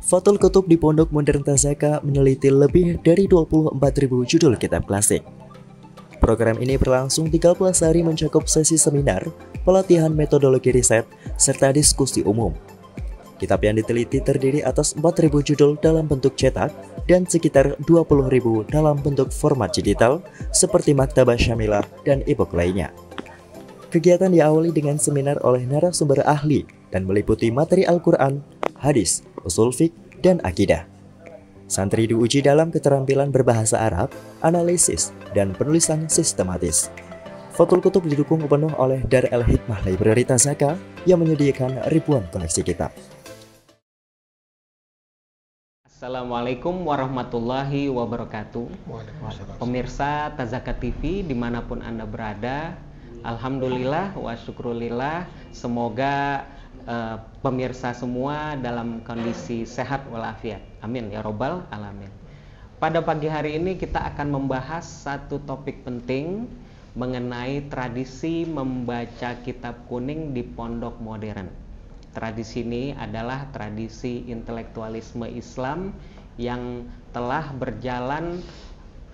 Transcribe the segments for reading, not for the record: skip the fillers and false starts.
Fathul Qutub di Pondok Modern Tazaka meneliti lebih dari 24.000 judul kitab klasik. Program ini berlangsung 13 hari mencakup sesi seminar, pelatihan metodologi riset, serta diskusi umum. Kitab yang diteliti terdiri atas 4.000 judul dalam bentuk cetak dan sekitar 20.000 dalam bentuk format digital seperti Maktabah Syamilah dan e-book lainnya. Kegiatan diawali dengan seminar oleh narasumber ahli dan meliputi materi Al-Quran, hadis, usul fiqh, dan akidah. Santri diuji dalam keterampilan berbahasa Arab, analisis, dan penulisan sistematis. Fathul Qutub didukung penuh oleh Dar El-Hikmah Library Tazaka yang menyediakan ribuan koleksi kitab. Assalamualaikum warahmatullahi wabarakatuh. Pemirsa Tazaka TV dimanapun Anda berada, alhamdulillah wa syukrulillah, semoga pemirsa semua dalam kondisi sehat walafiat. Amin ya robbal alamin. Pada pagi hari ini kita akan membahas satu topik penting mengenai tradisi membaca kitab kuning di pondok modern. Tradisi ini adalah tradisi intelektualisme Islam yang telah berjalan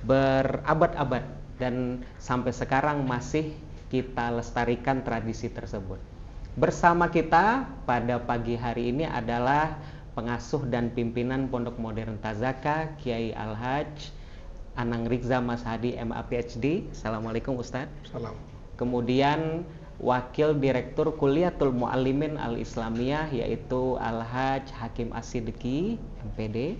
berabad-abad dan sampai sekarang masih kita lestarikan tradisi tersebut. Bersama kita pada pagi hari ini adalah pengasuh dan pimpinan Pondok Modern Tazaka, Kiai Al-Hajj Anang Rizza Mas Hadi MA PhD. Assalamualaikum Ustadz. Salam. Kemudian Wakil Direktur Kuliatul Muallimin Al-Islamiyah yaitu Al-Hajj Hakim As-Siddiqi MPD.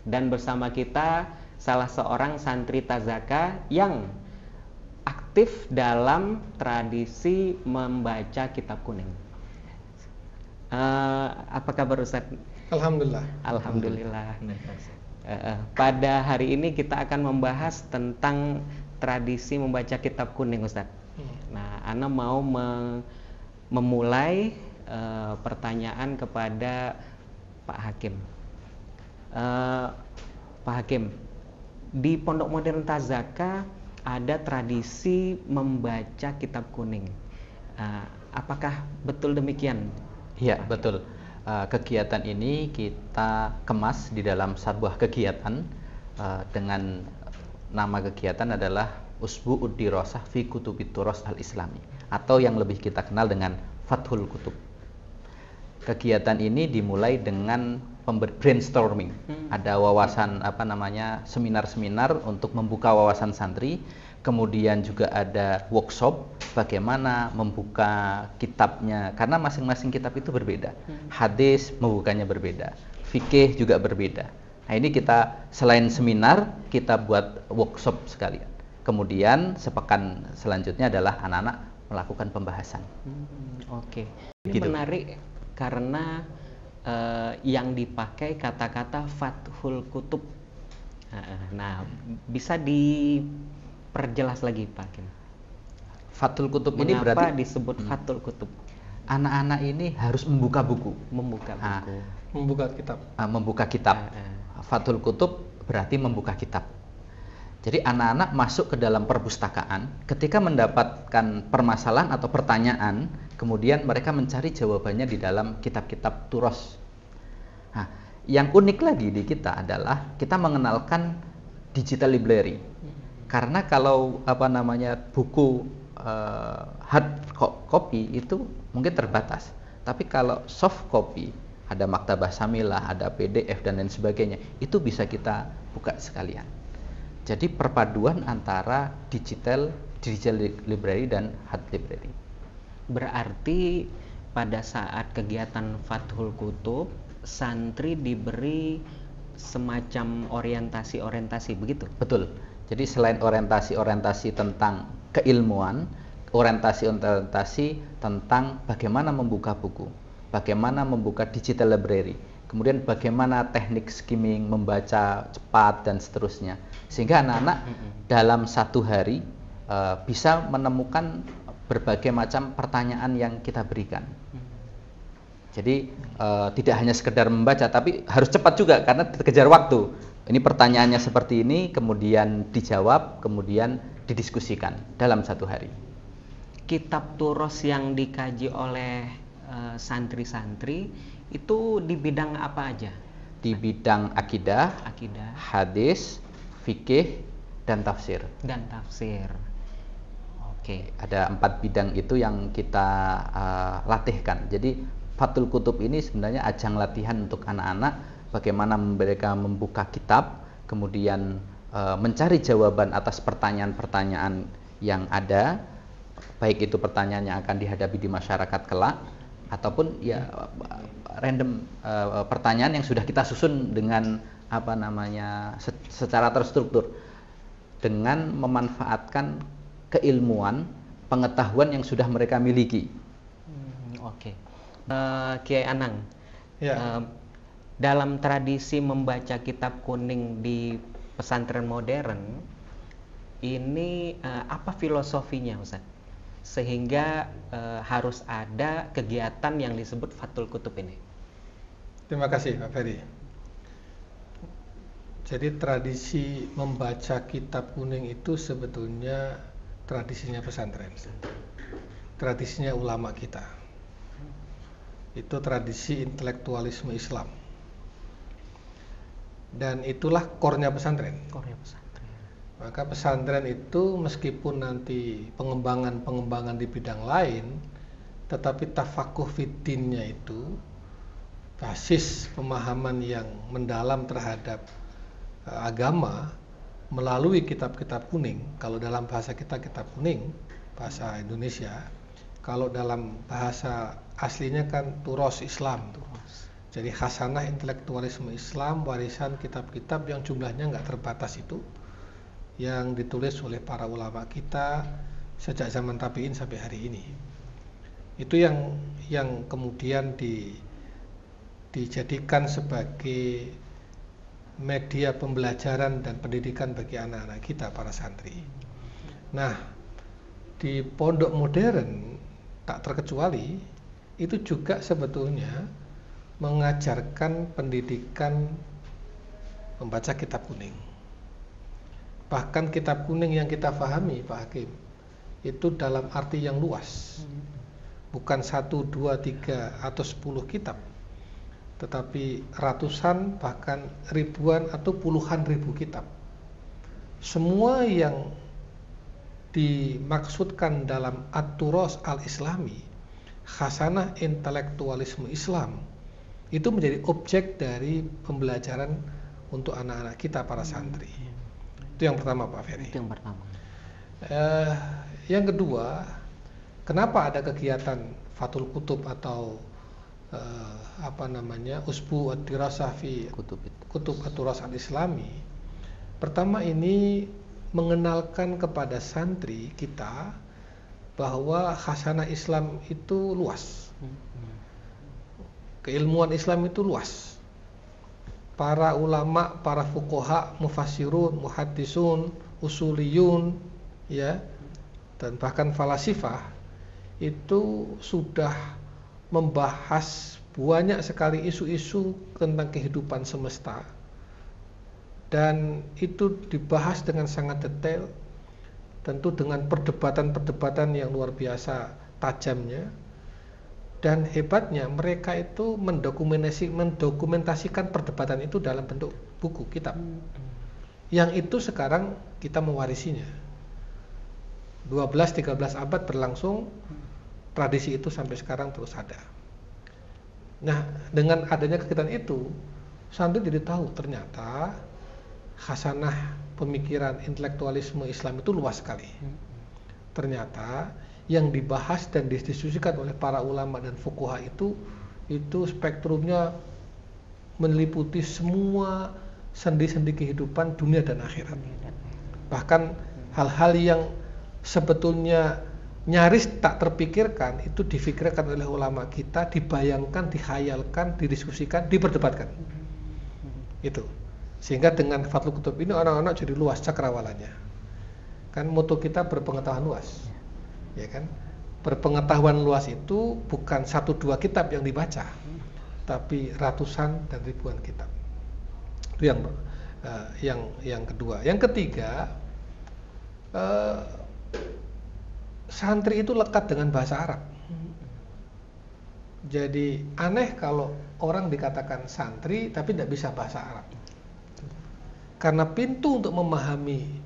Dan bersama kita salah seorang santri Tazaka yang aktif dalam tradisi membaca kitab kuning. Apa kabar Ustadz? Alhamdulillah. Alhamdulillah. Pada hari ini kita akan membahas tentang tradisi membaca kitab kuning Ustadz. Nah, Ana mau memulai pertanyaan kepada Pak Hakim. Pak Hakim, di Pondok Modern Tazaka ada tradisi membaca kitab kuning. Apakah betul demikian? Iya, betul. Kegiatan ini kita kemas di dalam sebuah kegiatan dengan nama kegiatan adalah Usbu'ud Dirasah fi Kutubit Turas Al-Islami, atau yang lebih kita kenal dengan Fathul Qutub. Kegiatan ini dimulai dengan brainstorming. Ada wawasan seminar-seminar untuk membuka wawasan santri. Kemudian juga ada workshop bagaimana membuka kitabnya, karena masing-masing kitab itu berbeda. Hadis membukanya berbeda, fikih juga berbeda. Nah, ini kita selain seminar kita buat workshop sekalian. Kemudian sepekan selanjutnya adalah anak-anak melakukan pembahasan. Oke. Ini Gitu. menarik karena yang dipakai kata-kata Fathul Qutub. Nah, bisa diperjelas lagi Pak Hakim. Fathul Qutub ini Mengapa berarti disebut Fathul Qutub? anak-anak ini harus membuka buku, Membuka buku. Membuka kitab. membuka kitab. Fathul Qutub berarti membuka kitab. Jadi anak-anak masuk ke dalam perpustakaan, ketika mendapatkan permasalahan atau pertanyaan, kemudian mereka mencari jawabannya di dalam kitab-kitab turos. Nah, yang unik lagi di kita adalah kita mengenalkan digital library. Karena kalau buku hard copy itu mungkin terbatas. Tapi kalau soft copy, ada Maktabah Syamilah, ada PDF dan lain sebagainya, itu bisa kita buka sekalian. Jadi perpaduan antara digital library dan hard library. Berarti pada saat kegiatan Fathul Qutub, santri diberi semacam orientasi begitu? Betul. Jadi selain orientasi tentang keilmuan, orientasi tentang bagaimana membuka buku, bagaimana membuka digital library, kemudian bagaimana teknik skimming, membaca cepat dan seterusnya, sehingga anak-anak dalam satu hari bisa menemukan berbagai macam pertanyaan yang kita berikan. Jadi tidak hanya sekedar membaca, tapi harus cepat juga karena dikejar waktu. Ini pertanyaannya seperti ini, kemudian dijawab, kemudian didiskusikan dalam satu hari. Kitab turos yang dikaji oleh santri-santri itu di bidang apa aja? Di di bidang akidah, hadis, fikih, dan tafsir. Oke. Ada 4 bidang itu yang kita latihkan. Jadi Fathul Kutub ini sebenarnya ajang latihan untuk anak-anak bagaimana mereka membuka kitab, kemudian mencari jawaban atas pertanyaan-pertanyaan yang ada, baik itu pertanyaan yang akan dihadapi di masyarakat kelak ataupun ya random pertanyaan yang sudah kita susun dengan secara terstruktur dengan memanfaatkan keilmuan, pengetahuan yang sudah mereka miliki. Oke. Kiai Anang, Ya. dalam tradisi membaca kitab kuning di pesantren modern ini apa filosofinya, Ustaz? Sehingga harus ada kegiatan yang disebut Fathul Kutub ini. Terima kasih Pak Ferry. Jadi tradisi membaca kitab kuning itu sebetulnya tradisinya pesantren, tradisinya ulama kita. Itu tradisi intelektualisme Islam. Dan itulah core-nya pesantren. Maka pesantren itu meskipun nanti pengembangan di bidang lain, tetapi tafakuh fiddinnya itu basis pemahaman yang mendalam terhadap agama melalui kitab-kitab kuning. Kalau dalam bahasa kita kitab kuning, bahasa Indonesia. Kalau dalam bahasa aslinya kan turos Islam. Jadi khasanah intelektualisme Islam, warisan kitab-kitab yang jumlahnya nggak terbatas itu, yang ditulis oleh para ulama kita sejak zaman tabi'in sampai hari ini. Itu yang kemudian dijadikan sebagai media pembelajaran dan pendidikan bagi anak-anak kita, para santri. Nah, di pondok modern tak terkecuali itu juga sebetulnya mengajarkan pendidikan membaca kitab kuning. Bahkan kitab kuning yang kita pahami, Pak Hakim, itu dalam arti yang luas. Bukan 1, 2, 3 atau 10 kitab, tetapi ratusan bahkan ribuan atau puluhan ribu kitab. Semua yang dimaksudkan dalam At-Turas Al-Islami, khasanah intelektualisme Islam, itu menjadi objek dari pembelajaran untuk anak-anak kita, para santri. Itu yang pertama, Pak Ferry. Itu yang pertama. Yang kedua, kenapa ada kegiatan Fathul Kutub atau Usbu ad-dirasah fi Kutub At-Turas Al-Islami? Pertama, ini mengenalkan kepada santri kita bahwa khasanah Islam itu luas. Keilmuan Islam itu luas. Para ulama, para fuqaha, mufassirun, muhaddisun, usuliyun, ya, dan bahkan falasifah itu sudah membahas banyak sekali isu-isu tentang kehidupan semesta, dan itu dibahas dengan sangat detail, tentu dengan perdebatan-perdebatan yang luar biasa tajamnya. Dan hebatnya mereka itu mendokumentasikan perdebatan itu dalam bentuk buku, kitab. Yang itu sekarang kita mewarisinya. 12-13 abad berlangsung, tradisi itu sampai sekarang terus ada. Nah, dengan adanya kegiatan itu, santri jadi tahu ternyata khasanah pemikiran intelektualisme Islam itu luas sekali. Ternyata yang dibahas dan didiskusikan oleh para ulama dan fuqaha itu spektrumnya meliputi semua sendi-sendi kehidupan dunia dan akhirat. Bahkan hal-hal yang sebetulnya nyaris tak terpikirkan itu difikirkan oleh ulama kita, dibayangkan, dihayalkan, didiskusikan, diperdebatkan. Itu. Sehingga dengan Fathul Kutub ini anak-anak jadi luas cakrawalannya. Kan moto kita berpengetahuan luas. Ya kan? Berpengetahuan luas itu bukan 1-2 kitab yang dibaca, tapi ratusan dan ribuan kitab. Itu yang kedua. Yang ketiga, santri itu lekat dengan bahasa Arab. Jadi aneh kalau orang dikatakan santri tapi tidak bisa bahasa Arab. Karena pintu untuk memahami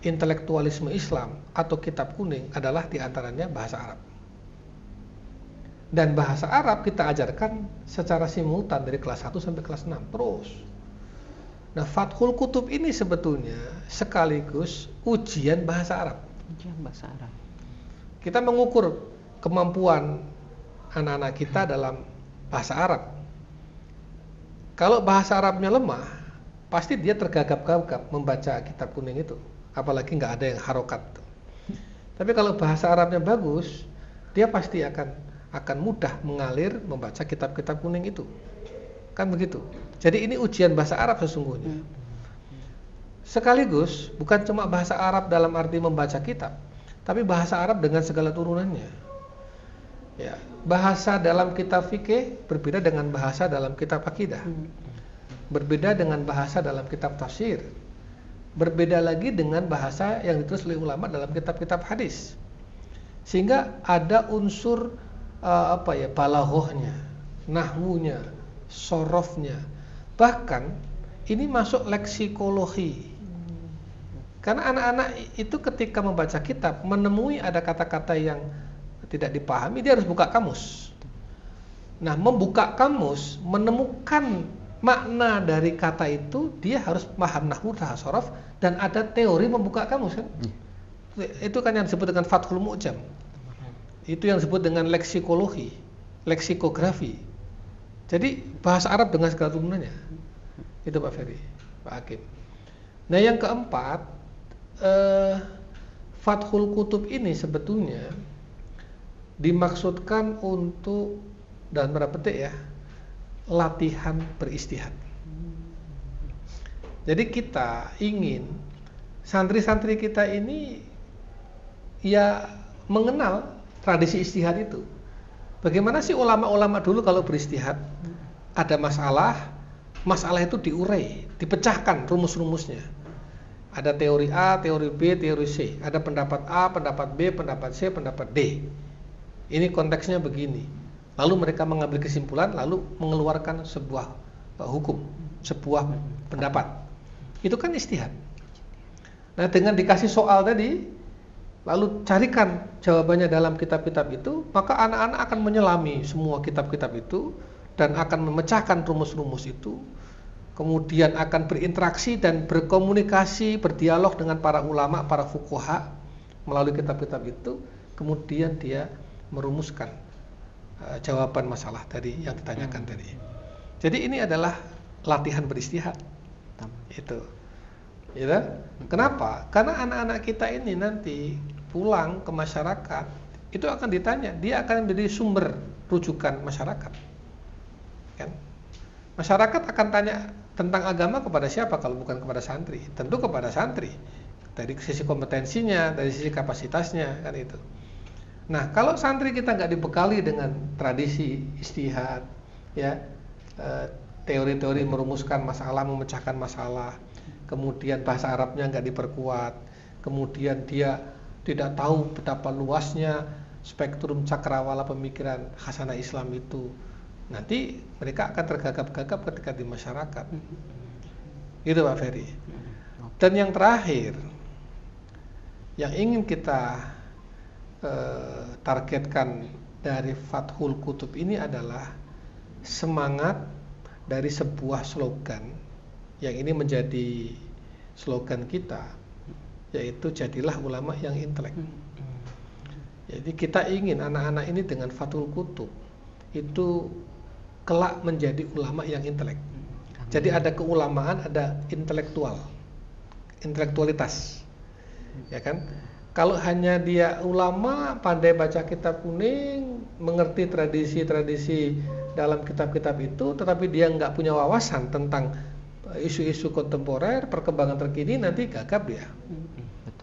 intelektualisme Islam atau kitab kuning adalah diantaranya bahasa Arab. Dan bahasa Arab kita ajarkan secara simultan dari kelas 1 sampai kelas 6 terus. Nah, Fathul Kutub ini sebetulnya sekaligus ujian bahasa Arab. Ujian bahasa Arab. Kita mengukur kemampuan anak-anak kita dalam bahasa Arab. Kalau bahasa Arabnya lemah, pasti dia tergagap-gagap membaca kitab kuning itu. Apalagi nggak ada yang harokat. Tapi kalau bahasa Arabnya bagus, dia pasti akan mudah mengalir membaca kitab-kitab kuning itu. Kan begitu. Jadi ini ujian bahasa Arab sesungguhnya. Sekaligus bukan cuma bahasa Arab dalam arti membaca kitab, tapi bahasa Arab dengan segala turunannya. Ya, bahasa dalam kitab fikih berbeda dengan bahasa dalam kitab akidah. Berbeda dengan bahasa dalam kitab tafsir. Berbeda lagi dengan bahasa yang ditulis oleh ulama dalam kitab-kitab hadis. Sehingga ada unsur balaghohnya, nahwunya, sorofnya. Bahkan ini masuk leksikologi. Karena anak-anak itu ketika membaca kitab menemui ada kata-kata yang tidak dipahami, dia harus buka kamus. Nah, membuka kamus, menemukan makna dari kata itu, dia harus paham nahwu, sorof, dan ada teori membuka kamus kan? Itu kan yang disebut dengan Fathul Mu'jam. Itu yang disebut dengan leksikologi, leksikografi. Jadi bahasa Arab dengan segala turunannya. Itu Pak Ferry, Pak Hakim. Nah, yang keempat, Fathul Kutub ini sebetulnya dimaksudkan untuk, dalam tanda petik ya, latihan beristihad. Jadi kita ingin santri-santri kita ini ya mengenal tradisi istihad itu. Bagaimana sih ulama-ulama dulu kalau beristihad? Ada masalah itu diurai, dipecahkan rumus-rumusnya. Ada teori A, teori B, teori C. Ada pendapat A, pendapat B, pendapat C, pendapat D. Ini konteksnya begini. Lalu mereka mengambil kesimpulan, lalu mengeluarkan sebuah hukum, sebuah pendapat. Itu kan istihad. Nah, dengan dikasih soal tadi, lalu carikan jawabannya dalam kitab-kitab itu, maka anak-anak akan menyelami semua kitab-kitab itu dan akan memecahkan rumus-rumus itu, kemudian akan berinteraksi dan berkomunikasi, berdialog dengan para ulama, para fuqaha melalui kitab-kitab itu, kemudian dia merumuskan jawaban masalah tadi yang ditanyakan tadi. Jadi ini adalah latihan beristihad. Itu. Ya, kenapa? Karena anak-anak kita ini nanti pulang ke masyarakat itu akan ditanya, dia akan menjadi sumber rujukan masyarakat. Kan? Masyarakat akan tanya tentang agama kepada siapa kalau bukan kepada santri? Tentu kepada santri. Dari sisi kompetensinya, dari sisi kapasitasnya, kan itu. Nah, kalau santri kita nggak dibekali dengan tradisi istihad, ya, teori-teori merumuskan masalah, memecahkan masalah, kemudian bahasa Arabnya nggak diperkuat, kemudian dia tidak tahu betapa luasnya spektrum cakrawala pemikiran Hasanah Islam itu, nanti mereka akan tergagap-gagap ketika di masyarakat. Gitu Pak Ferry. Dan yang terakhir, yang ingin kita targetkan dari Fathul Kutub ini adalah semangat dari sebuah slogan yang ini menjadi slogan kita, yaitu jadilah ulama yang intelek. Jadi kita ingin anak-anak ini dengan Fathul Kutub itu kelak menjadi ulama yang intelek. Jadi ada keulamaan, ada intelektualitas, ya kan? Kalau hanya dia ulama, pandai baca kitab kuning, mengerti tradisi-tradisi dalam kitab-kitab itu, tetapi dia nggak punya wawasan tentang isu-isu kontemporer, perkembangan terkini, nanti gagap dia.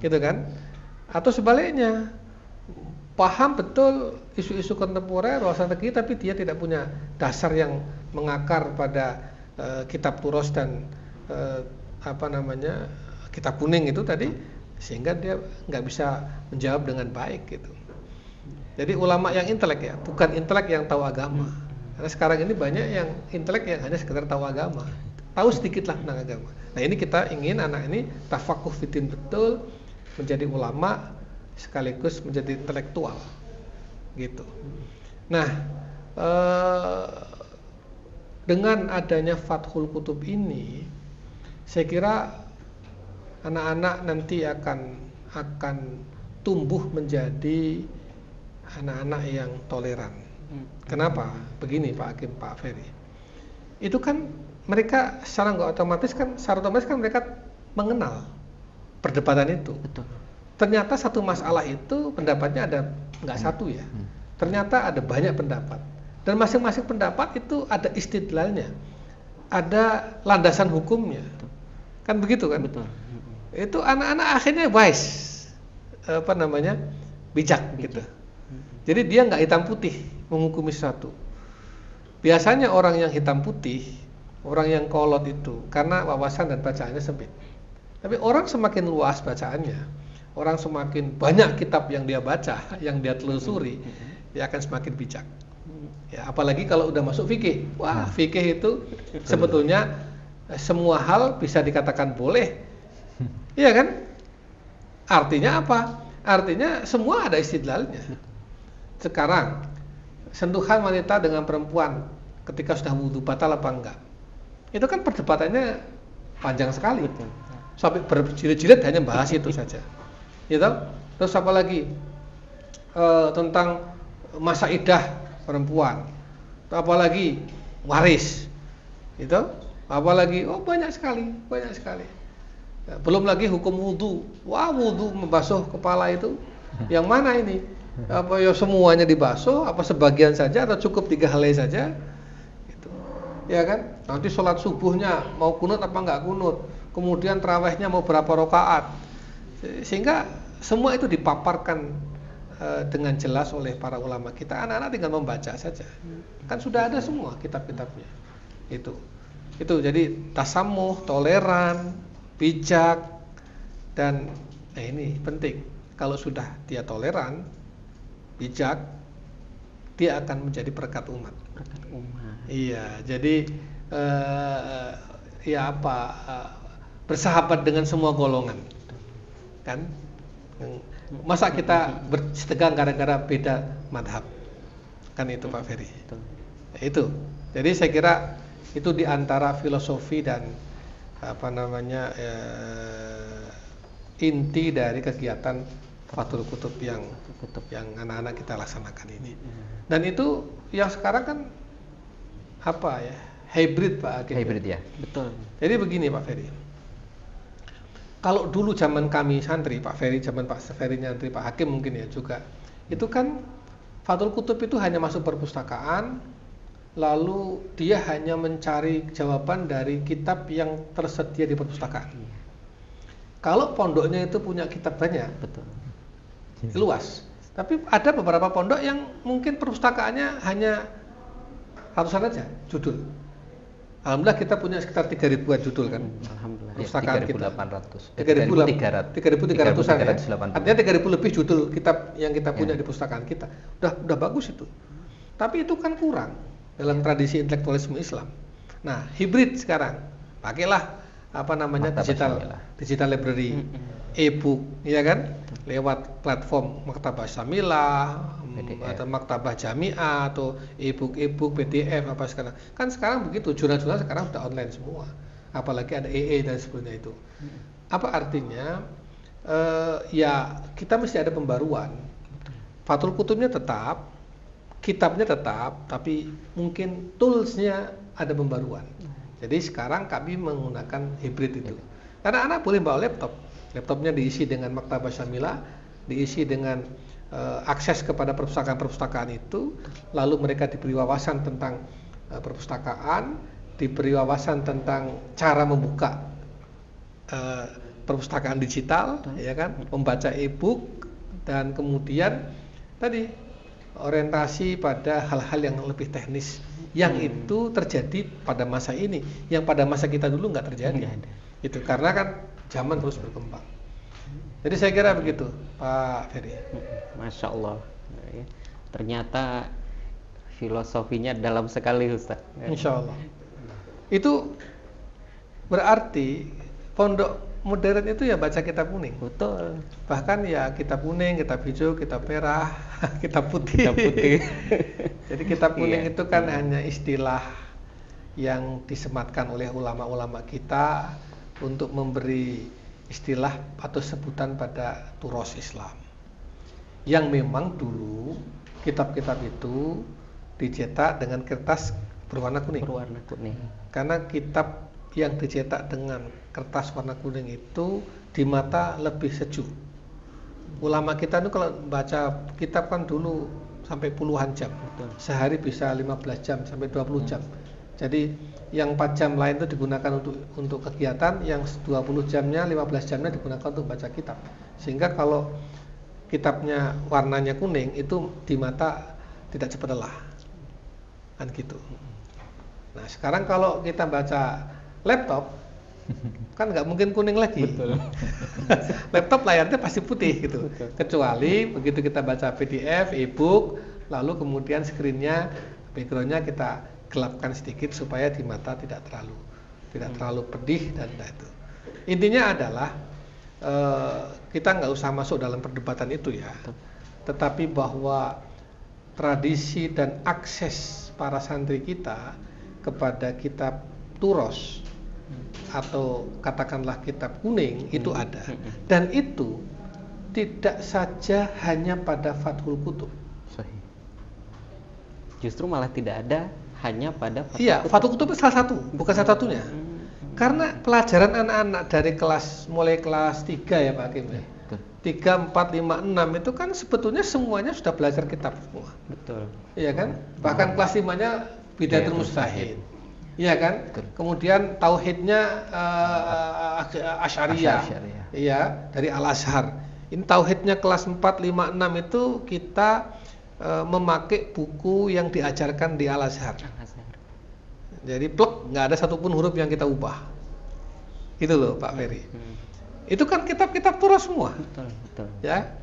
Gitu kan? Atau sebaliknya, paham betul isu-isu kontemporer, wawasan terkini, tapi dia tidak punya dasar yang mengakar pada kitab Turos dan kitab kuning itu tadi, sehingga dia nggak bisa menjawab dengan baik gitu. Jadi ulama yang intelek ya, bukan intelek yang tahu agama. Karena sekarang ini banyak yang intelek yang hanya sekedar tahu agama, tahu sedikit lah tentang agama. Nah ini kita ingin anak ini tafakuh fitin betul, menjadi ulama sekaligus menjadi intelektual, gitu. Nah, dengan adanya Fathul Kutub ini, saya kira anak-anak nanti akan tumbuh menjadi anak-anak yang toleran. Kenapa? Begini Pak Hakim, Pak Ferry. Itu kan mereka secara otomatis kan mereka mengenal perdebatan itu. Betul. Ternyata satu masalah itu pendapatnya ada nggak satu ya. Ternyata ada banyak pendapat. Dan masing-masing pendapat itu ada istidlalnya, ada landasan hukumnya. Kan begitu kan? Betul. Itu anak-anak akhirnya wise, bijak gitu. Jadi dia nggak hitam putih menghukumi sesuatu. Biasanya orang yang hitam putih, orang yang kolot itu karena wawasan dan bacaannya sempit. Tapi orang semakin luas bacaannya, orang semakin banyak kitab yang dia baca, yang dia telusuri, dia akan semakin bijak. Ya, apalagi kalau udah masuk fikih. Wah, fikih itu sebetulnya semua hal bisa dikatakan boleh. Iya kan? Artinya apa? Artinya semua ada istidlalnya. Sekarang sentuhan wanita dengan perempuan ketika sudah wudu batal apa enggak? Itu kan perdebatannya panjang sekali. Sampai berjilid-jilid hanya bahas itu saja. Gitu? Terus apa lagi? Tentang masa idah perempuan, apalagi waris, itu, apalagi banyak sekali. Belum lagi hukum wudu. Wah, wudu membasuh kepala itu, yang mana ini? Apa ya semuanya dibasuh? Apa sebagian saja atau cukup 3 helai saja? Gitu. Ya kan? Nanti sholat subuhnya mau kunut apa enggak kunut? Kemudian tarawihnya mau berapa rakaat? Sehingga semua itu dipaparkan dengan jelas oleh para ulama kita. Anak-anak tinggal membaca saja. Kan sudah ada semua kitab-kitabnya. Itu jadi tasamuh, toleran, bijak, dan ini penting. Kalau sudah dia toleran, bijak, dia akan menjadi perekat umat. Iya, jadi bersahabat dengan semua golongan, kan? Masa kita bersetegang gara-gara beda madhab, kan itu Pak Ferry. Itu. Jadi saya kira itu diantara filosofi dan inti dari kegiatan Fathul Kutub yang anak-anak kita laksanakan ini. Dan itu yang sekarang kan hybrid Pak Hakim. Hybrid ya. Betul. Jadi begini Pak Ferry. Kalau dulu zaman kami santri, Pak Ferry, zaman Pak Ferry nyantri, Pak Hakim mungkin ya juga, itu kan Fathul Kutub itu hanya masuk perpustakaan, lalu dia hanya mencari jawaban dari kitab yang tersedia di perpustakaan. Kalau pondoknya itu punya kitab banyak, Betul. luas. Tapi ada beberapa pondok yang mungkin perpustakaannya hanya ratusan aja judul. Alhamdulillah kita punya sekitar 3.000-an judul kan. Alhamdulillah. Perpustakaan kita 3.800. 3.300-an ya. 3.380. Artinya 3.000 lebih judul kitab yang kita punya di perpustakaan kita. Udah bagus itu. Tapi itu kan kurang dalam tradisi intelektualisme Islam. Nah, hybrid sekarang. Pakailah digital library, e-book, ya kan? Lewat platform Maktabah Syamilah, atau Maktabah Jami'ah, atau e-book, PDF apa sekarang. Kan sekarang begitu, jurnal-jurnal sekarang sudah online semua. Apalagi ada EE dan sebagainya itu. Apa artinya? Ya kita mesti ada pembaruan. Fathul Kutubnya tetap, kitabnya tetap, tapi mungkin toolsnya ada pembaruan. Jadi sekarang kami menggunakan hybrid itu. Karena anak boleh bawa laptop. Laptopnya diisi dengan Maktabah Syamilah, diisi dengan akses kepada perpustakaan-perpustakaan itu, lalu mereka diberi wawasan tentang perpustakaan, diberi wawasan tentang cara membuka perpustakaan digital, ya kan, membaca e-book, dan kemudian tadi orientasi pada hal-hal yang lebih teknis, yang itu terjadi pada masa ini, yang pada masa kita dulu nggak terjadi. Itu karena kan zaman terus berkembang. Jadi saya kira begitu, Pak Ferry. Masya Allah. Ternyata filosofinya dalam sekali, Ustaz. Insya Allah. Itu berarti pondok modern itu ya baca kitab kuning. Betul. Bahkan ya kitab kuning, kitab hijau, kitab merah, kitab putih. Kitab putih. Jadi kitab kuning Iya. itu kan hanya istilah yang disematkan oleh ulama-ulama kita untuk memberi istilah atau sebutan pada turos Islam. Yang memang dulu kitab-kitab itu dicetak dengan kertas berwarna kuning. Berwarna kuning. Karena kitab yang dicetak dengan kertas warna kuning itu di mata lebih sejuk. Ulama kita itu kalau baca kitab kan dulu sampai puluhan jam. Betul. Sehari bisa 15 jam sampai 20 jam. Jadi yang 4 jam lain itu digunakan untuk kegiatan, yang 20 jamnya, 15 jamnya digunakan untuk baca kitab. Sehingga kalau kitabnya warnanya kuning itu di mata tidak cepat lelah. Kan gitu. Nah, sekarang kalau kita baca laptop kan nggak mungkin kuning lagi. Betul. Laptop layarnya pasti putih gitu. Betul. Kecuali begitu kita baca PDF, e-book, lalu kemudian screen-nya, background-nya kita gelapkan sedikit supaya di mata tidak terlalu pedih dan itu. Intinya adalah kita nggak usah masuk dalam perdebatan itu ya. Tetapi bahwa tradisi dan akses para santri kita kepada kitab turos atau katakanlah kitab kuning itu ada, dan itu tidak saja hanya pada Fathul Qutub. Sahih. Justru malah tidak ada hanya pada Fathul Iya, Qutub. Fathul Qutub itu salah satu, bukan satu-satunya. Karena pelajaran anak-anak dari mulai kelas 3 ya Pak Hakim ya. Betul. 3, 4, 5, 6 itu kan sebetulnya semuanya sudah belajar kitab semua. Betul. Iya kan? Bahkan kelas 5-nya Bidayatul Mujtahid. Iya kan? Betul. Kemudian tauhidnya Asy'ariyah. Asy'ariyah. Iya, dari Al-Azhar. Ini tauhidnya kelas 4, 5, 6 itu kita memakai buku yang diajarkan di Al-Azhar. Jadi plek, nggak ada satupun huruf yang kita ubah. Gitu loh Pak Ferry. Itu kan kitab-kitab turos semua. Betul, betul. Ya.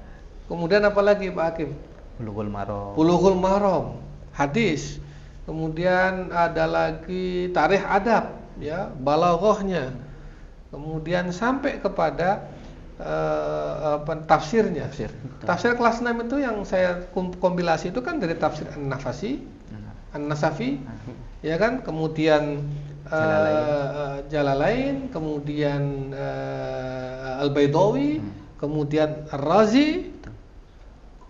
Kemudian apa lagi Pak Hakim? Bulughul Maram. Bulughul Maram, hadis. Kemudian ada lagi tarikh adab, ya, balaghahnya. Kemudian sampai kepada tafsirnya. Tafsir kelas 6 itu yang saya kompilasi itu kan dari tafsir An-Nafasi, An-Nasafi, ya kan? Kemudian Jalalain, kemudian Al-Baidawi, kemudian Ar-Razi.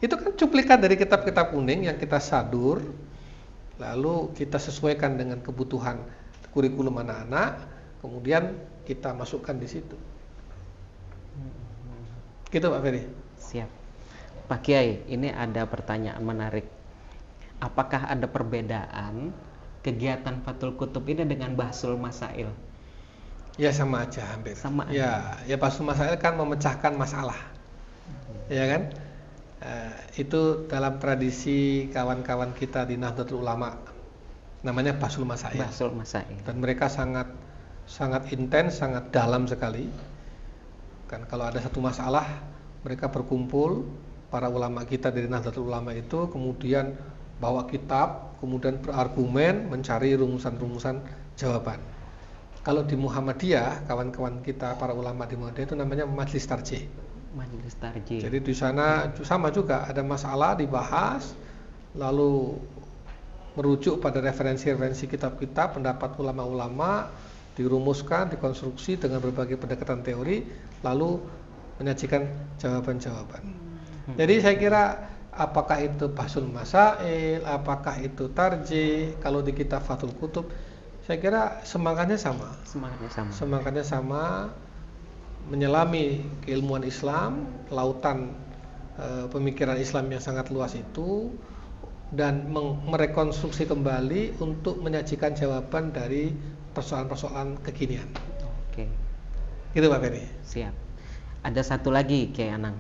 Itu kan cuplikan dari kitab-kitab kuning yang kita sadur, lalu kita sesuaikan dengan kebutuhan kurikulum anak-anak, kemudian kita masukkan di situ. Gitu Pak Ferry. Siap. Pak Kiai, ini ada pertanyaan menarik. Apakah ada perbedaan kegiatan Fathul Qutub ini dengan Bahsul Masail? Ya sama aja hampir. Sama ya, ya Bahsul Masail kan memecahkan masalah. Ya kan? Itu dalam tradisi kawan-kawan kita di Nahdlatul Ulama. Namanya Bahsul Masail. Bahsul Masail. Dan mereka sangat intens, sangat dalam sekali. Kan kalau ada satu masalah, mereka berkumpul, para ulama kita dari Nahdlatul Ulama itu kemudian bawa kitab, kemudian berargumen, mencari rumusan-rumusan jawaban. Kalau di Muhammadiyah, kawan-kawan kita para ulama di Muhammadiyah itu namanya Majelis Tarjih. Majelis Tarjih. Jadi di sana sama juga ada masalah dibahas, lalu merujuk pada referensi-referensi kitab-kitab, pendapat ulama-ulama, dirumuskan, dikonstruksi dengan berbagai pendekatan teori, lalu menyajikan jawaban-jawaban. Jadi saya kira apakah itu Bahsul Masail, apakah itu Tarjih, kalau di kitab Fathul Qutub, saya kira semangatnya sama. Semangatnya sama, menyelami keilmuan Islam, lautan pemikiran Islam yang sangat luas itu, dan merekonstruksi kembali untuk menyajikan jawaban dari persoalan-persoalan kekinian. Oke. Gitu Pak Ferry. Siap. Ada satu lagi Kiai Anang.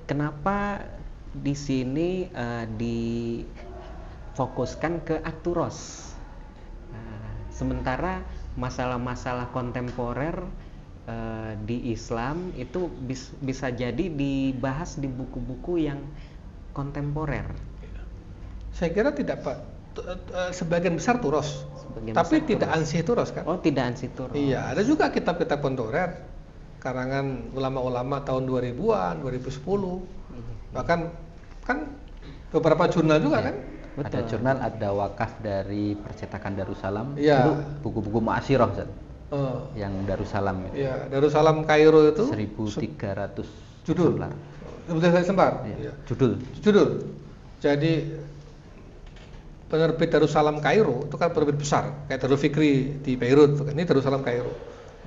Kenapa di sini difokuskan ke At-Turos? Sementara masalah-masalah kontemporer di Islam itu bisa jadi dibahas di buku-buku yang kontemporer. Saya kira tidak Pak, sebagian besar turos, Sebagian tapi besar tidak turos. ansih turos kan? Oh, tidak ansih turos. Iya, ada juga kitab-kitab kontemporer karangan ulama-ulama tahun 2000-an, 2010. Bahkan kan beberapa jurnal juga kan? Betul. Ada jurnal, ada wakaf dari percetakan Darussalam. Iya. Itu buku-buku mu'asyirah, Ustaz. Oh, Yang Darussalam itu. iya, Darussalam Kairo itu 1300 judul. eksemplar. Sebentar sembar. Iya. Iya. Judul. Jadi penerbit Darussalam Kairo itu kan penerbit besar, kayak Darul Fikri di Beirut. Ini Darussalam Kairo.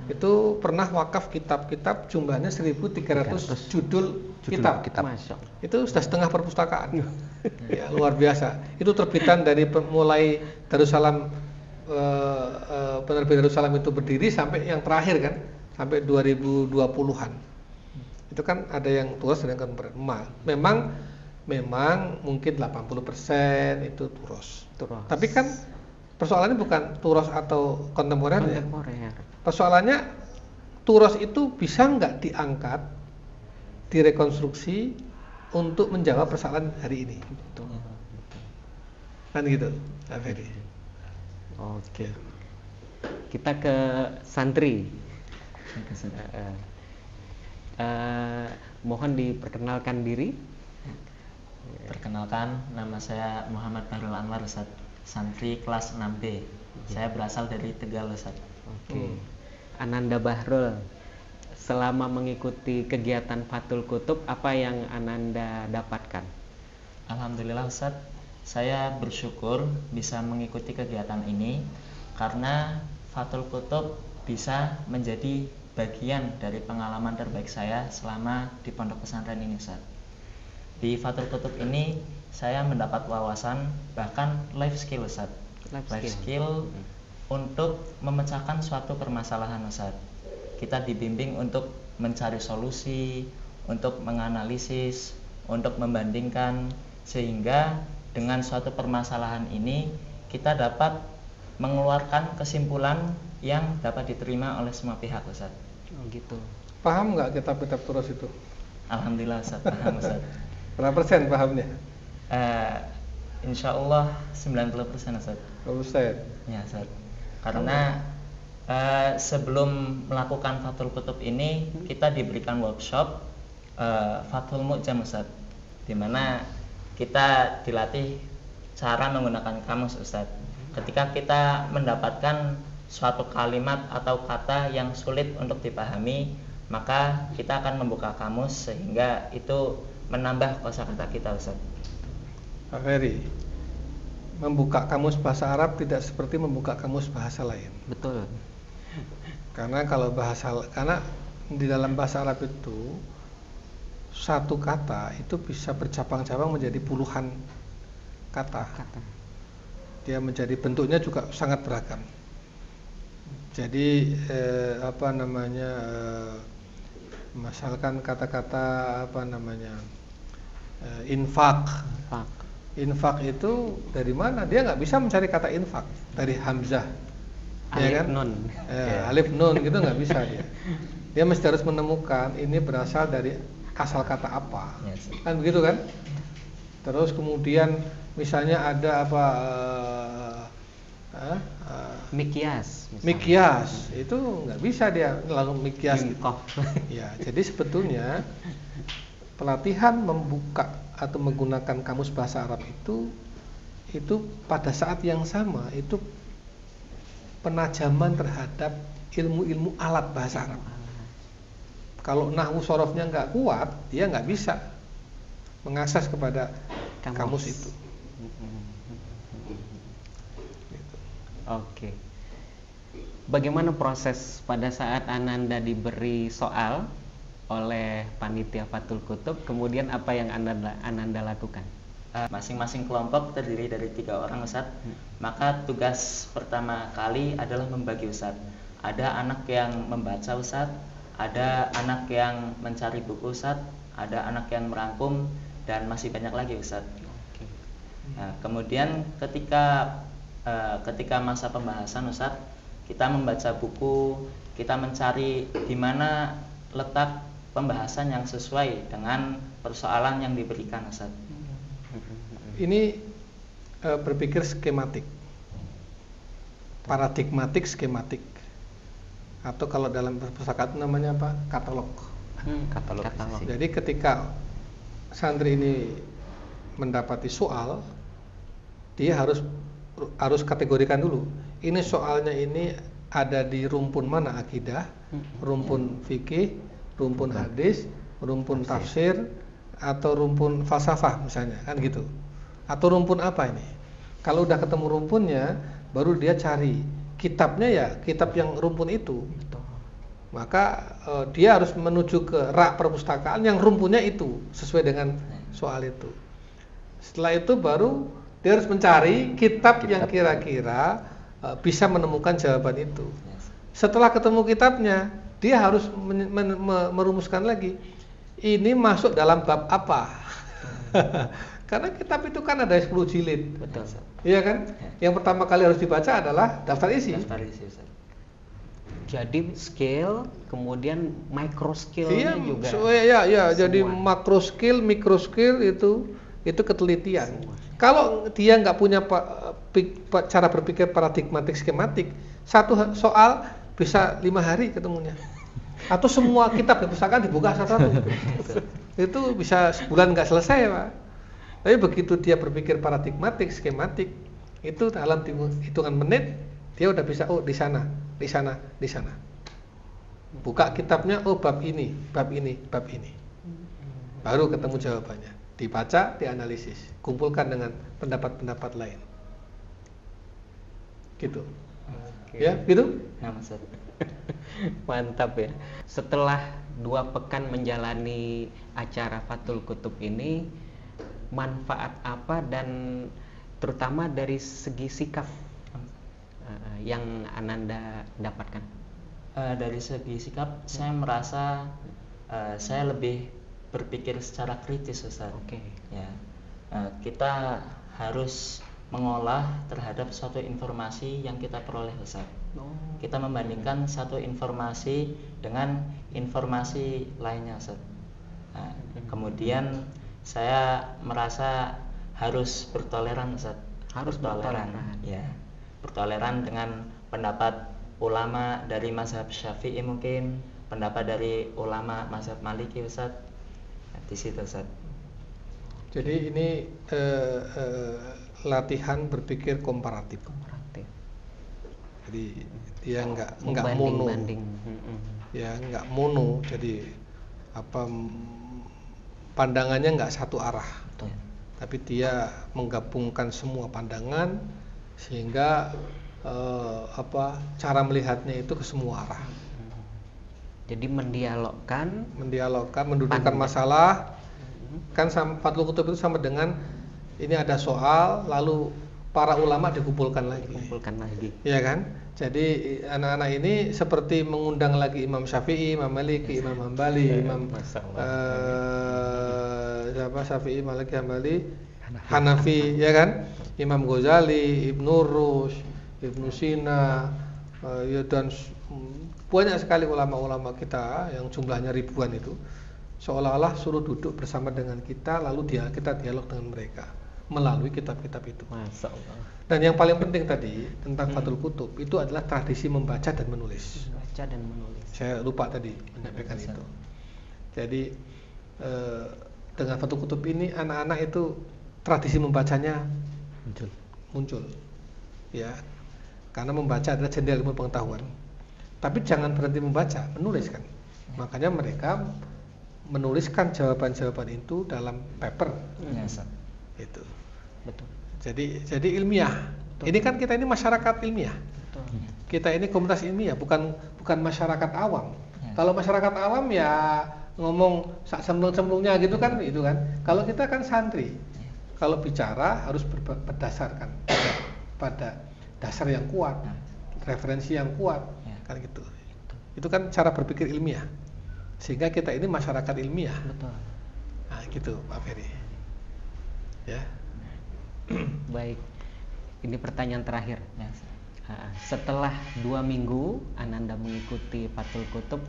Itu pernah wakaf kitab-kitab jumlahnya 1300 judul kitab. Masya Allah. Itu sudah setengah perpustakaan. Ya, luar biasa. Itu terbitan dari mulai Darussalam penerbit Darussalam itu berdiri sampai yang terakhir kan, sampai 2020-an. Itu kan ada yang turos dan yang kontemporer. Memang mungkin 80% itu turos. Tapi kan persoalannya bukan turos atau kontemporer ya. Persoalannya turos itu bisa nggak diangkat, direkonstruksi untuk menjawab persoalan hari ini. Betul. Kan gitu, Pak Ferry. Oke. Kita ke santri. Mohon diperkenalkan diri. Perkenalkan, nama saya Muhammad Bahrul Anwar, Ustaz. Santri kelas 6B. Saya berasal dari Tegal, Ustaz. Oke. Ananda Bahrul, selama mengikuti kegiatan Fathul Kutub, apa yang Ananda dapatkan? Alhamdulillah, Ustaz. Saya bersyukur bisa mengikuti kegiatan ini karena Fathul Kutub bisa menjadi bagian dari pengalaman terbaik saya selama di pondok pesantren ini, Ustaz. Di Fathul Kutub ini saya mendapat wawasan, bahkan life skill, Ustaz. Life skill untuk memecahkan suatu permasalahan, Ustaz. Kita dibimbing untuk mencari solusi, untuk menganalisis, untuk membandingkan, sehingga dengan suatu permasalahan ini kita dapat mengeluarkan kesimpulan yang dapat diterima oleh semua pihak, Ustaz. Oh gitu. Paham nggak kitab-kitab turos itu? Alhamdulillah, Ustaz, paham, Ustaz. Berapa persen pahamnya? Insya Allah 90%, Ustaz. 20%. Ya, Ustaz. Karena sebelum melakukan Fathul Kutub ini kita diberikan workshop Fathul Mu'jam, Ustaz, di mana kita dilatih cara menggunakan kamus, Ustaz. Ketika kita mendapatkan suatu kalimat atau kata yang sulit untuk dipahami, maka kita akan membuka kamus sehingga itu menambah kosakata kita, Ustaz. Pak Ferry, membuka kamus bahasa Arab tidak seperti membuka kamus bahasa lain. Betul. Karena di dalam bahasa Arab itu satu kata itu bisa bercabang-cabang menjadi puluhan kata. Dia menjadi bentuknya juga sangat beragam. Jadi misalkan kata-kata infak. Infak itu dari mana? Dia nggak bisa mencari kata infak dari hamzah, alif, ya kan? nun. Alif nun gitu nggak bisa dia. Dia mesti harus menemukan ini berasal dari asal kata apa, kan begitu kan? Terus kemudian misalnya ada Mikias. mikias, itu nggak bisa dia langsung mikias. Gitu. Yunkof. Ya, jadi sebetulnya pelatihan membuka atau menggunakan kamus bahasa Arab itu pada saat yang sama itu penajaman terhadap ilmu-ilmu alat bahasa Arab. Kalau nahwu sorofnya nggak kuat, dia nggak bisa mengakses kepada kamus itu. Oke. Bagaimana proses pada saat Ananda diberi soal oleh panitia Fathul Kutub, kemudian apa yang Ananda lakukan? Masing-masing kelompok terdiri dari 3 orang, Ustaz. Maka tugas pertama kali adalah membagi, Ustaz. Ada anak yang membaca, Ustaz. Ada anak yang mencari buku, Ustaz. Ada anak yang merangkum, dan masih banyak lagi, Ustaz. Nah, kemudian ketika masa pembahasan, Ustaz, kita membaca buku, kita mencari di mana letak pembahasan yang sesuai dengan persoalan yang diberikan, Ustaz. Ini berpikir skematik, paradigmatik, skematik, atau kalau dalam perpustakaan namanya apa? Katalog. Katalog. Jadi ketika santri ini mendapati soal, dia harus kategorikan dulu. Ini soalnya ini ada di rumpun mana akidah, rumpun fikih, rumpun hadis, rumpun tafsir, atau rumpun falsafah misalnya, kan gitu. Atau rumpun apa ini? Kalau udah ketemu rumpunnya, baru dia cari kitabnya, ya kitab yang rumpun itu. Maka dia harus menuju ke rak perpustakaan yang rumpunnya itu sesuai dengan soal itu. Setelah itu baru dia harus mencari kitab yang kira-kira bisa menemukan jawaban itu. Setelah ketemu kitabnya, dia harus merumuskan lagi, ini masuk dalam bab apa. Karena kitab itu kan ada 10 jilid. Betul. Iya kan? Yang pertama kali harus dibaca adalah daftar isi. Ustaz. Jadi skill, kemudian micro skill juga. Jadi makro skill, mikro skill itu ketelitian. Kalau dia nggak punya cara berpikir paradigmatik, skematik, satu soal bisa 5 hari ketemunya. Atau semua kitab di perpustakaan dibuka satu-satu. Itu bisa sebulan nggak selesai, Pak. Tapi begitu dia berpikir paradigmatik, skematik, itu dalam hitungan menit dia udah bisa, oh di sana. Buka kitabnya, oh bab ini. Baru ketemu jawabannya. Dibaca, dianalisis, kumpulkan dengan pendapat-pendapat lain. Gitu. Oke. Ya, gitu? Nah, Ustaz. Mantap ya. Setelah 2 pekan menjalani acara Fathul Kutub ini, manfaat apa dan terutama dari segi sikap yang Ananda dapatkan? Dari segi sikap, saya merasa saya lebih berpikir secara kritis, Ustaz. Oke. Ya, kita harus mengolah terhadap suatu informasi yang kita peroleh, Ustaz. Kita membandingkan satu informasi dengan informasi lainnya, Ustaz. Nah, kemudian saya merasa harus bertoleran, Ustaz. Harus bertoleran. Ya, bertoleran dengan pendapat ulama dari mazhab Syafi'i, mungkin pendapat dari ulama mazhab Maliki, Ustaz. Di situ, Ustaz. Jadi ini latihan berpikir komparatif. Jadi dia nggak mono, ya nggak mono. Jadi pandangannya nggak satu arah, tapi dia menggabungkan semua pandangan sehingga cara melihatnya itu ke semua arah. Jadi mendialogkan, mendudukkan masalah. Kan Fathul Kutub itu sama dengan ini ada soal, lalu para ulama dikumpulkan lagi. Iya kan? Jadi anak-anak ini seperti mengundang lagi Imam Syafi'i, Imam Maliki, Imam Hambali, Imam Syafi'i, Maliki, Hambali, Hanafi, ya kan? Imam Ghazali, Ibnu Rus, Ibnu Sina, dan banyak sekali ulama-ulama kita yang jumlahnya ribuan itu, seolah-olah suruh duduk bersama dengan kita, lalu kita dialog dengan mereka melalui kitab-kitab itu. Masya Allah. Dan yang paling penting tadi tentang Fathul Kutub itu adalah tradisi membaca dan menulis. Saya lupa tadi menyampaikan itu. Jadi dengan Fathul Kutub ini anak-anak itu tradisi membacanya muncul. Ya. Karena membaca adalah jendela ilmu pengetahuan. Tapi jangan berhenti membaca, menuliskan. Makanya mereka menuliskan jawaban-jawaban itu dalam paper. Itu. Betul. Jadi ilmiah. Betul. Ini kan kita ini masyarakat ilmiah. Betul. Kita ini komunitas ilmiah, bukan masyarakat awam. Kalau masyarakat awam ya ngomong semplung-semplungnya gitu kan, itu kan. Kalau kita kan santri. Kalau bicara harus berdasarkan pada dasar yang kuat, referensi yang kuat, kan gitu. Itu kan cara berpikir ilmiah. Sehingga kita ini masyarakat ilmiah. Betul. Nah, gitu Pak Ferry. Ya. Baik. Ini pertanyaan terakhir. Setelah 2 minggu Ananda mengikuti Fathul Kutub,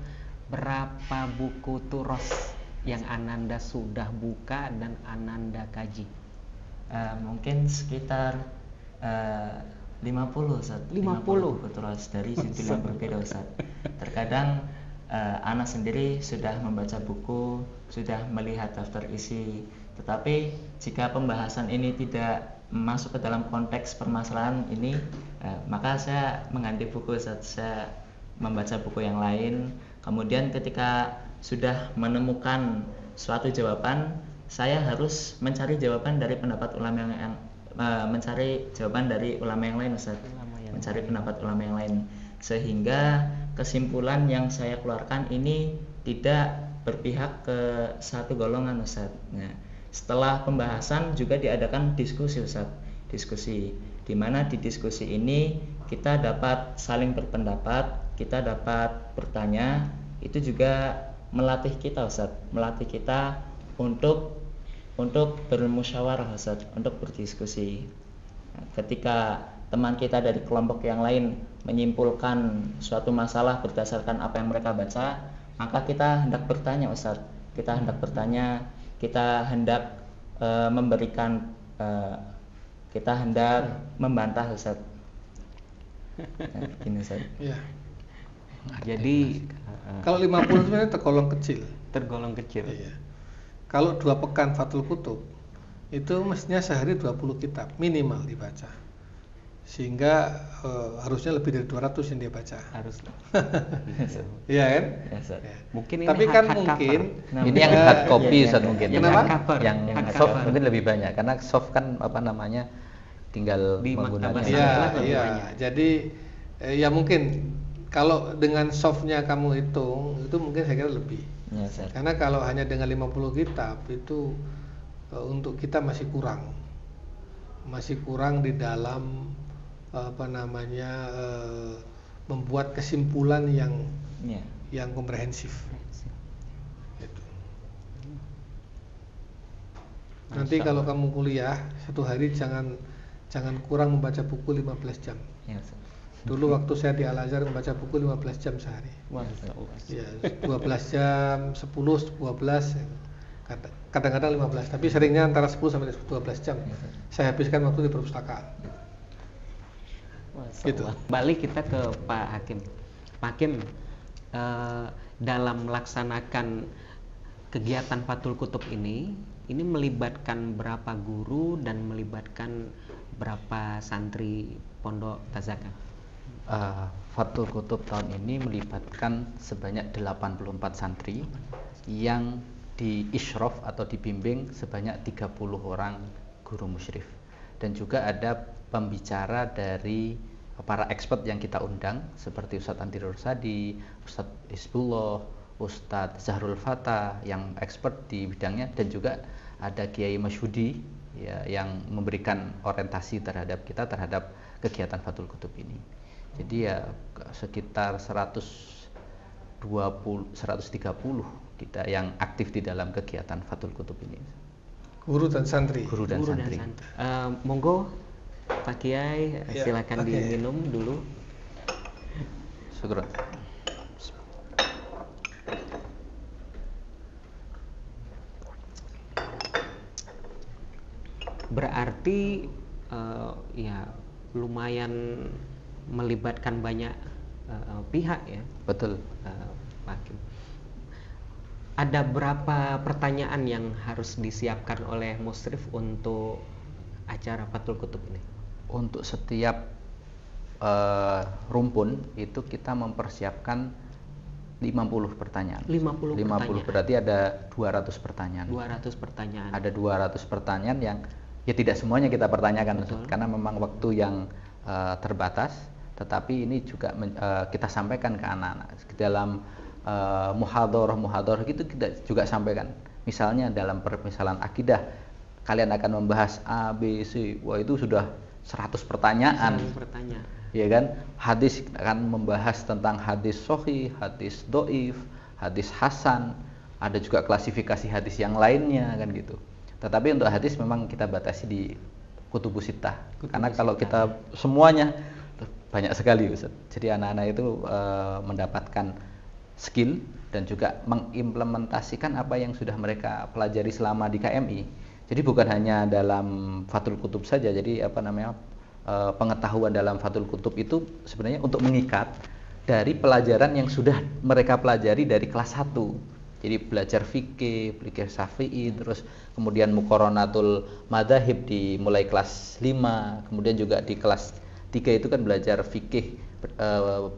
berapa buku turos yang Ananda sudah buka dan Ananda kaji? Mungkin sekitar 50 Ustaz. 50 buku tulis dari judul yang berbeda Ustaz. Terkadang anak sendiri sudah membaca buku, sudah melihat daftar isi, tetapi jika pembahasan ini tidak masuk ke dalam konteks permasalahan ini, maka saya mengganti buku Ustaz. Saya membaca buku yang lain. Kemudian ketika sudah menemukan suatu jawaban, saya harus mencari jawaban dari pendapat ulama yang mencari jawaban dari ulama yang lain Ustaz. Mencari pendapat ulama yang lain, sehingga kesimpulan yang saya keluarkan ini tidak berpihak ke satu golongan Ustaz. Nah, setelah pembahasan juga diadakan diskusi Ustaz. Diskusi di mana di diskusi ini kita dapat saling berpendapat, kita dapat bertanya. Itu juga melatih kita Ustaz, melatih kita untuk bermusyawarah Ustaz, untuk berdiskusi. Nah, ketika teman kita dari kelompok yang lain menyimpulkan suatu masalah berdasarkan apa yang mereka baca, maka kita hendak bertanya Ustaz. Kita hendak bertanya, kita hendak memberikan, kita hendak membantah Ustaz. Nah, begini Ustaz. Ya. Jadi Kalau 50 sebenarnya tergolong kecil. Iya. Kalau 2 pekan Fathul Qutub itu mestinya sehari 20 kitab minimal dibaca. Sehingga harusnya lebih dari 200 yang dia baca. Harus. Iya kan? Ya. Mungkin ini Tapi kan hard mungkin cover. Ini yang hard copy Ustaz mungkin. Kenapa? Hard cover. Yang Hard soft cover. mungkin lebih banyak karena soft kan tinggal Di menggunakan. maktabah Iya, lebih iya. banyak. Jadi ya mungkin kalau dengan softnya kamu hitung itu mungkin saya kira lebih. Ya, Ustaz. Karena kalau hanya dengan 50 kitab itu untuk kita masih kurang. Masih kurang di dalam membuat kesimpulan yang komprehensif. Gitu. Nanti kalau kamu kuliah satu hari jangan kurang membaca buku 15 jam. Ya, Ustaz. Dulu waktu saya di Al-Azhar membaca buku 15 jam sehari. Masya Allah. Ya, 12 jam, 10, 12, kadang-kadang 15, tapi seringnya antara 10 sampai 12 jam. Saya habiskan waktu di perpustakaan. Masya Gitu. Allah. Balik kita ke Pak Hakim. Pak Hakim, dalam melaksanakan kegiatan Fathul Qutub ini melibatkan berapa guru dan melibatkan berapa santri pondok Tazaka? Fathul Qutub tahun ini melibatkan sebanyak 84 santri yang di isyraf atau dibimbing sebanyak 30 orang guru musyrif, dan juga ada pembicara dari para expert yang kita undang seperti Ustadz Andri Rorsadi, Ustadz Hizbullah, Ustadz Zahrul Fatah yang expert di bidangnya, dan juga ada Kiai Masyudi ya, yang memberikan orientasi terhadap kita terhadap kegiatan Fathul Qutub ini. Jadi ya sekitar 130 kita yang aktif di dalam kegiatan Fathul Qutub ini. Guru dan santri. Guru dan santri. Monggo Pak Kiai, Ya, silakan oke. diminum dulu. Syukur. Berarti ya lumayan melibatkan banyak pihak ya. Betul. Pak Hakim. Ada berapa pertanyaan yang harus disiapkan oleh musyrif untuk acara Fathul Qutub ini? Untuk setiap rumpun itu kita mempersiapkan 50 pertanyaan. 50 pertanyaan. Berarti ada 200 pertanyaan. 200 pertanyaan. Ada 200 pertanyaan yang ya tidak semuanya kita pertanyakan, Betul. karena memang waktu yang terbatas, tetapi ini juga kita sampaikan ke anak-anak dalam muhadharah gitu, kita juga sampaikan. Misalnya dalam permisalan akidah, kalian akan membahas A, B, C, wah itu sudah 100 pertanyaan. 100 pertanyaan. Ya kan, hadis akan membahas tentang hadis sahih, hadis doif, hadis hasan, ada juga klasifikasi hadis yang lainnya kan gitu. Tetapi untuk hadis memang kita batasi di Kutubus Sittah, karena kalau kita semuanya banyak sekali Ustaz. Jadi anak-anak itu mendapatkan skill dan juga mengimplementasikan apa yang sudah mereka pelajari selama di KMI. Jadi bukan hanya dalam Fathul Qutub saja. Jadi pengetahuan dalam Fathul Qutub itu sebenarnya untuk mengikat dari pelajaran yang sudah mereka pelajari dari kelas 1. Jadi belajar fikih, belajar syafi'i, terus kemudian muqaranatul madzhab di mulai kelas 5, kemudian juga di kelas 3 itu kan belajar fikih,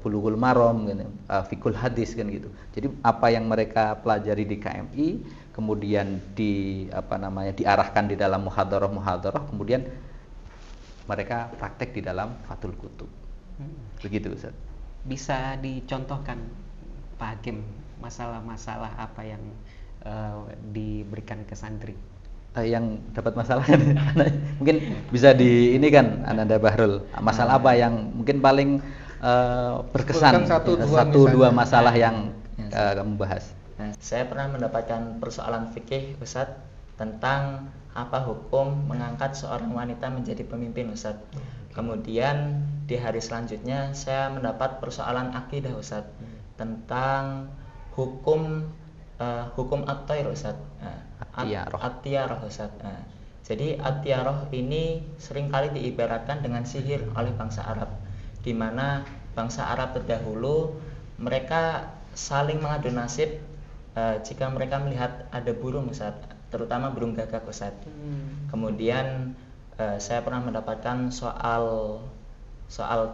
bulughul maram gitu, fikul hadis kan gitu. Jadi apa yang mereka pelajari di KMI kemudian diarahkan di dalam muhadharah, kemudian mereka praktek di dalam Fathul Qutub. Begitu Ustaz. Bisa dicontohkan Pak Hakim masalah-masalah apa yang diberikan ke santri? Yang dapat masalah kan mungkin bisa di ini kan Ananda Bahrul, masalah apa yang mungkin paling berkesan, satu dua masalah yang kamu bahas. Saya pernah mendapatkan persoalan fikih Ustadz tentang apa hukum mengangkat seorang wanita menjadi pemimpin Ustadz. Kemudian di hari selanjutnya saya mendapat persoalan akidah Ustadz tentang hukum at-thair Ustadz. At-tiyarah Ustadz. Jadi at-tiyarah ini seringkali diibaratkan dengan sihir oleh bangsa Arab, di mana bangsa Arab terdahulu mereka saling mengadu nasib jika mereka melihat ada burung Ustadz, terutama burung gagak Ustadz. Kemudian saya pernah mendapatkan soal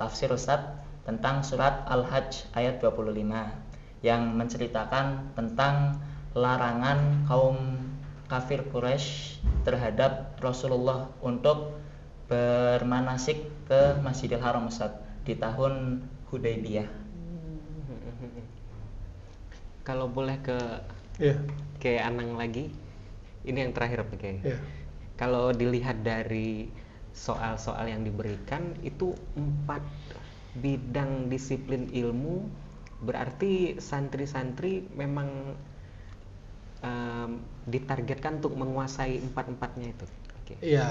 tafsir Ustadz tentang surat Al-Hajj ayat 25 yang menceritakan tentang larangan kaum kafir Quraisy terhadap Rasulullah untuk bermanasik ke Masjidil Haram Ustadz di tahun Hudaybiyah. Kalau boleh ke Anang lagi, ini yang terakhir Pak Kiai. Kalau dilihat dari soal-soal yang diberikan itu 4 bidang disiplin ilmu, berarti santri-santri memang ditargetkan untuk menguasai 4-4-nya itu. Iya.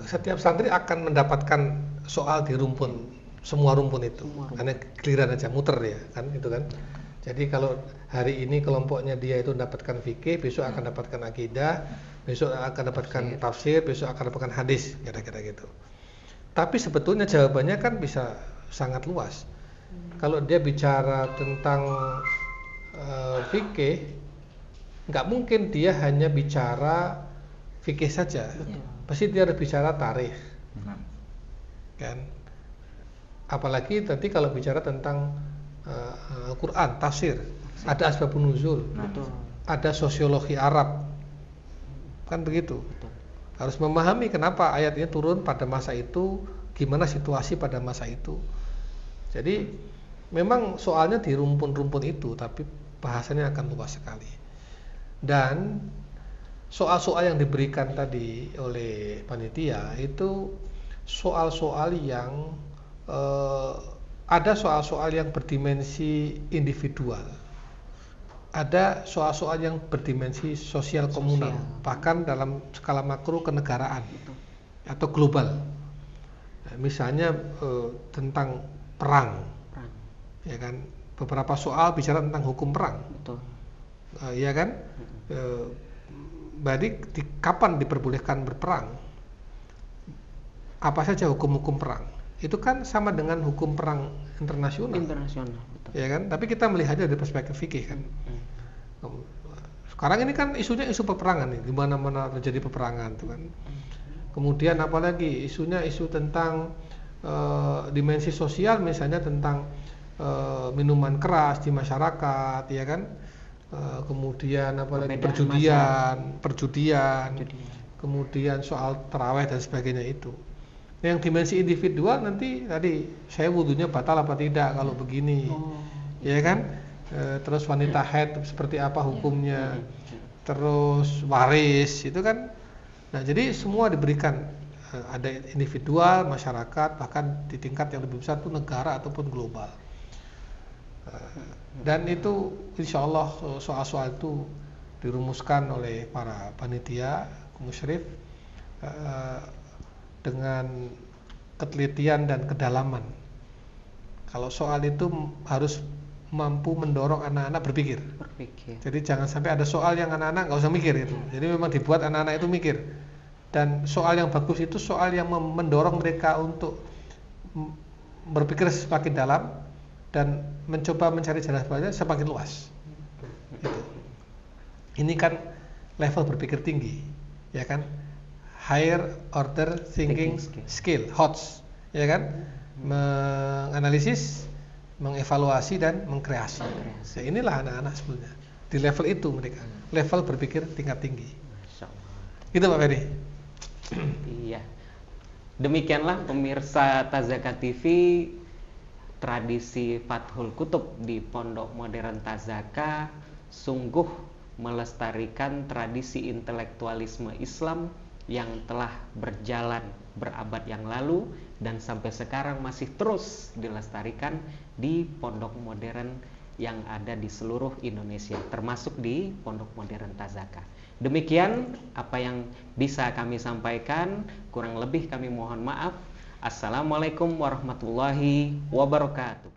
Setiap santri akan mendapatkan soal di rumpun, semua rumpun itu. Karena giliran aja muter ya, kan itu kan. Jadi kalau hari ini kelompoknya dia itu mendapatkan fikih, besok akan dapatkan akidah, besok akan dapatkan tafsir, besok akan dapatkan hadis, kira-kira gitu. Tapi sebetulnya jawabannya kan bisa sangat luas. Kalau dia bicara tentang fikih, nggak mungkin dia hanya bicara fikih saja. Pasti dia harus bicara tarikh, kan? Apalagi nanti kalau bicara tentang Al-Quran, tafsir, ada asbabun nuzul, ada sosiologi Arab, kan begitu. Harus memahami kenapa ayat ini turun pada masa itu, gimana situasi pada masa itu. Jadi memang soalnya di rumpun-rumpun itu, tapi bahasanya akan luas sekali. Dan soal-soal yang diberikan tadi oleh panitia itu soal-soal yang ada soal-soal yang berdimensi individual, ada soal-soal yang berdimensi sosial komunal, bahkan dalam skala makro kenegaraan atau global. Nah, misalnya tentang perang, ya kan? Beberapa soal bicara tentang hukum perang, ya kan? Berarti kapan diperbolehkan berperang? Apa saja hukum-hukum perang? Itu kan sama dengan hukum perang internasional, betul. Ya kan? Tapi kita melihatnya dari perspektif fikih kan. Sekarang ini kan isunya isu peperangan nih, di mana-mana terjadi peperangan tuh kan. Kemudian apalagi isunya isu tentang dimensi sosial, misalnya tentang minuman keras di masyarakat, ya kan. Kemudian apalagi perjudian, kemudian soal tarawih dan sebagainya itu. Yang dimensi individual nanti tadi saya wudunya batal apa tidak kalau begini, ya kan? Terus wanita haid seperti apa hukumnya, terus waris itu kan. Nah jadi semua diberikan, ada individual, masyarakat, bahkan di tingkat yang lebih besar itu negara ataupun global. Dan itu insya Allah soal-soal itu dirumuskan oleh para panitia, musyrif, dengan ketelitian dan kedalaman. Kalau soal itu harus mampu mendorong anak-anak berpikir. Jadi jangan sampai ada soal yang anak-anak nggak usah mikir itu. Jadi memang dibuat anak-anak itu mikir. Dan soal yang bagus itu soal yang mendorong mereka untuk berpikir semakin dalam dan mencoba mencari jalan keluarnya semakin luas. Gitu. Ini kan level berpikir tinggi, ya kan? Higher order thinking skill, HOTS, ya kan? Menganalisis, mengevaluasi dan mengkreasi. Nah, inilah anak-anak sebenarnya di level itu mereka, level berpikir tingkat tinggi. Gitu Pak Ferry. Iya. Demikianlah pemirsa Tazaka TV, tradisi Fathul Kutub di Pondok Modern Tazaka sungguh melestarikan tradisi intelektualisme Islam yang telah berjalan berabad yang lalu dan sampai sekarang masih terus dilestarikan di pondok modern yang ada di seluruh Indonesia, termasuk di Pondok Modern Tazaka. Demikian apa yang bisa kami sampaikan, kurang lebih kami mohon maaf. Assalamualaikum warahmatullahi wabarakatuh.